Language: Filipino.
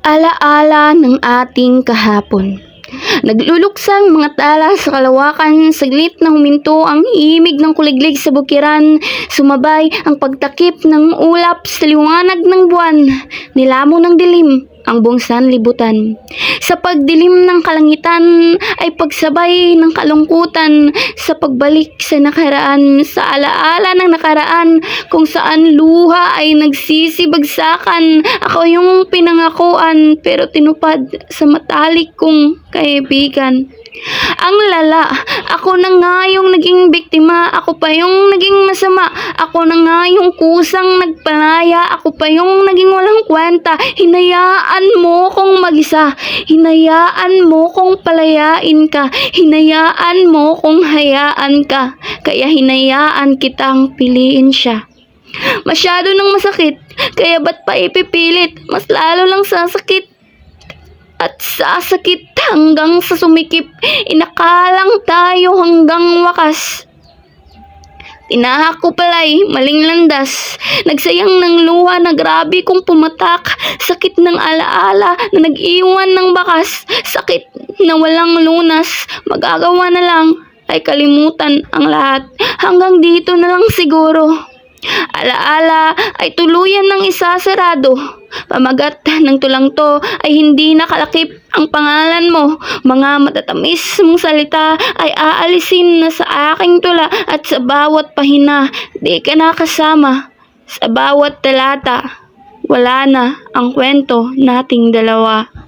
Alaala ng ating kahapon. Nagluluksang mga tala sa kalawakan, saglit na huminto ang himig ng kuliglig sa bukiran, sumabay ang pagtakip ng ulap sa liwanag ng buwan, nilamon ng dilim ang buong sanlibutan. Sa pagdilim ng kalangitan ay pagsabay ng kalungkutan sa pagbalik sa nakaraan, sa alaala ng nakaraan kung saan luha ay nagsisibagsakan. Ako yung pinangakuan pero tinupad sa matalik kong kaibigan. Ang lala, ako na nga yung naging biktima, ako pa yung naging masama, ako na nga yung kusang nagpalaya, ako pa yung naging walang kwenta. Hinayaan mo kong mag-isa, hinayaan mo kong palayain ka, hinayaan mo kong hayaan ka, kaya hinayaan kitang piliin siya. Masyado nang masakit, kaya ba't pa ipipilit, mas lalo lang sasakit. At sasakit hanggang sa sumikip, inakalang tayo hanggang wakas. Tinahak ko pala'y maling landas, nagsayang ng luha na grabe kong pumatak, sakit ng alaala na nag-iwan ng bakas, sakit na walang lunas, magagawa na lang ay kalimutan ang lahat, hanggang dito na lang siguro. Alaala ay tuluyan ng isasarado. Pamagat ng tulang to ay hindi nakalakip ang pangalan mo. Mga matatamis mong salita ay aalisin na sa aking tula, at sa bawat pahina di ka nakasama. Sa bawat talata wala na ang kwento nating dalawa.